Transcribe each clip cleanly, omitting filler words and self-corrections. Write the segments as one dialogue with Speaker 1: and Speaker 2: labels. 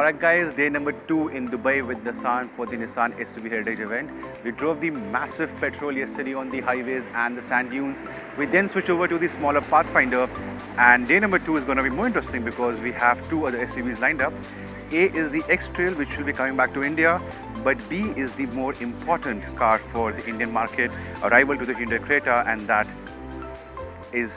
Speaker 1: Alright guys, day number 2 in Dubai with Nissan for the Nissan SUV Heritage event. We drove the massive petrol yesterday on the highways and the sand dunes. We then switched over to the smaller Pathfinder, and day number 2 is going to be more interesting because we have 2 other SUVs lined up. A is the X-Trail, which will be coming back to India, but B is the more important car for the Indian market, a rival to the Hyundai Creta, and that is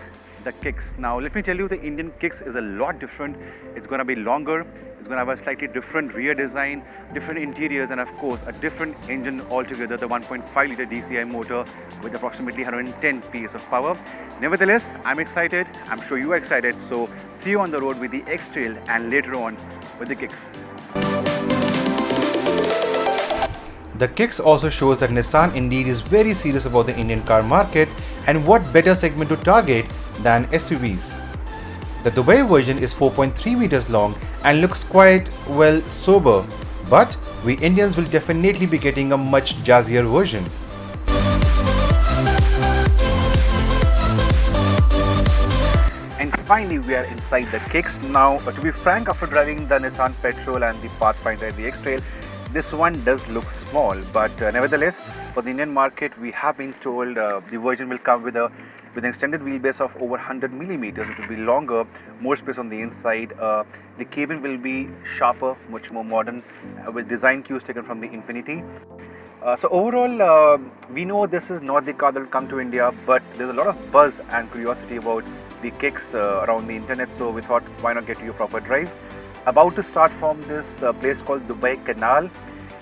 Speaker 1: the Kicks. Now let me tell you, the Indian Kicks is a lot different. It's going to be longer, it's going to have a slightly different rear design, different interiors, and of course a different engine altogether, the 1.5 litre DCI motor with approximately 110 PS of power. Nevertheless, I'm excited, I'm sure you are excited, so see you on the road with the X-Trail and later on with the Kicks.
Speaker 2: The Kicks also shows that Nissan indeed is very serious about the Indian car market, and what better segment to target than SUVs. The Dubai version is 4.3 meters long and looks quite well sober, but we Indians will definitely be getting a much jazzier version.
Speaker 1: And finally we are inside the Kicks. Now to be frank, after driving the Nissan Petrol and the Pathfinder and the X-Trail, this one does look small, but nevertheless for the Indian market we have been told the version will come with an extended wheelbase of over 100 millimeters. It will be longer, more space on the inside. The cabin will be sharper, much more modern, with design cues taken from the Infiniti. So overall, we know this is not the car that will come to India, but there's a lot of buzz and curiosity about the Kicks around the internet, so we thought why not get you a proper drive. About to start from this place called Dubai Canal,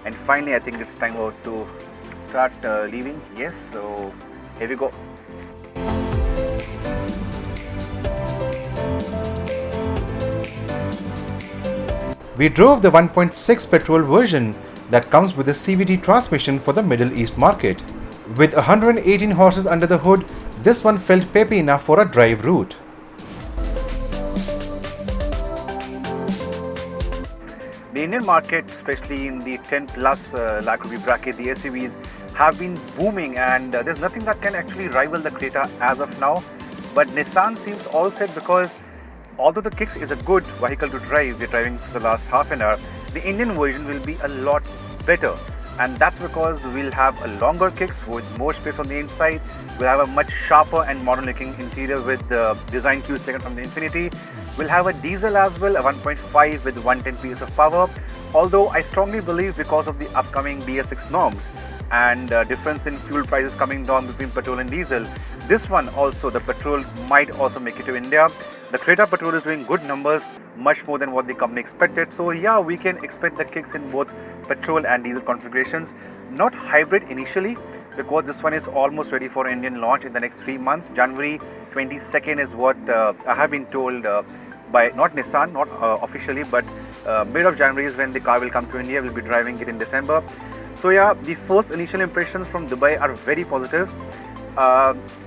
Speaker 1: and finally I think it's time to start leaving. Yes, so here we go.
Speaker 2: We drove the 1.6 petrol version that comes with a CVT transmission for the Middle East market. With 118 horses under the hood, this one felt peppy enough for a drive route.
Speaker 1: The Indian market, especially in the 10 plus lakh rupee bracket, the SUVs have been booming, and there's nothing that can actually rival the Creta as of now. But Nissan seems all set, because although the Kicks is a good vehicle to drive, we're driving for the last half an hour, the Indian version will be a lot better. And that's because we'll have a longer Kicks with more space on the inside. We'll have a much sharper and modern looking interior with the design cues taken from the Infiniti. We'll have a diesel as well, a 1.5 with 110 PS of power. Although I strongly believe because of the upcoming BS6 norms and difference in fuel prices coming down between petrol and diesel, this one also, the petrol, might also make it to India. The Creta Petrol is doing good numbers, much more than what the company expected. So yeah, we can expect the Kicks in both petrol and diesel configurations. Not hybrid initially, because this one is almost ready for Indian launch in the next 3 months. January 22nd is what I have been told by not Nissan, not officially, but mid of January is when the car will come to India. We'll be driving it in December. So yeah, the first initial impressions from Dubai are very positive.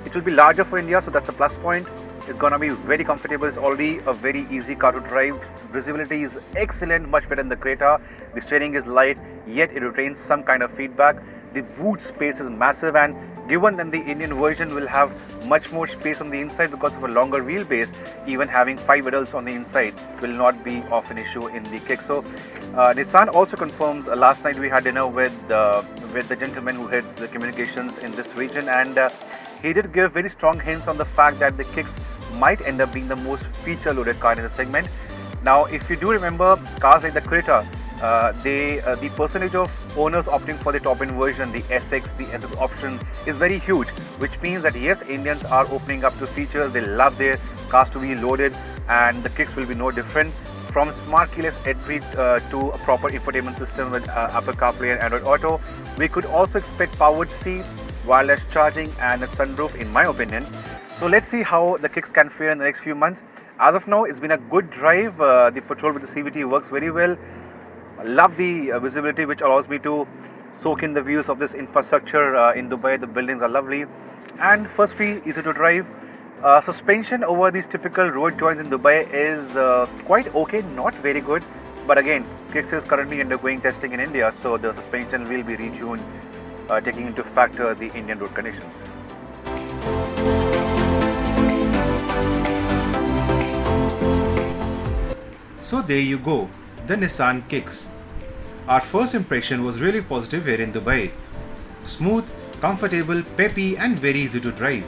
Speaker 1: It will be larger for India, so that's a plus point. It's gonna be very comfortable. It's already a very easy car to drive. Visibility is excellent, much better than the Creta. The steering is light, yet it retains some kind of feedback. The boot space is massive, and given that the Indian version will have much more space on the inside because of a longer wheelbase, even having 5 adults on the inside will not be of an issue in the Kick. So Nissan also confirms, last night we had dinner with the gentleman who heads the communications in this region, and he did give very strong hints on the fact that the Kicks might end up being the most feature-loaded car in the segment. Now, if you do remember, cars like the Creta, the percentage of owners opting for the top-end version, the SX, the SS option, is very huge, which means that yes, Indians are opening up to features. They love their cars to be loaded, and the Kicks will be no different. From smart keyless entry to a proper infotainment system with Apple CarPlay and Android Auto, we could also expect powered seats, wireless charging, and a sunroof, in my opinion. So let's see how the Kicks can fare in the next few months. As of now, it's been a good drive. The petrol with the CVT works very well. I love the visibility, which allows me to soak in the views of this infrastructure in Dubai. The buildings are lovely, and first feel easy to drive. Suspension over these typical road joints in Dubai is quite okay, not very good. But again, Kicks is currently undergoing testing in India, so the suspension will be retuned, taking into factor the Indian road conditions.
Speaker 2: So there you go. the Nissan Kicks. Our first impression was really positive here in Dubai. Smooth, comfortable, peppy and very easy to drive.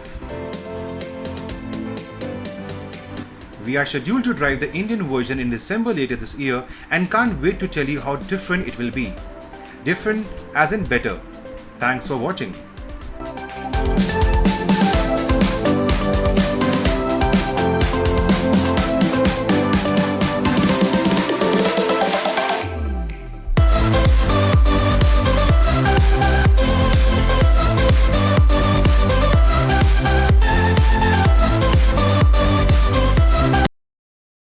Speaker 2: We are scheduled to drive the Indian version in December later this year and can't wait to tell you how different it will be. Different as in better. Thanks for watching.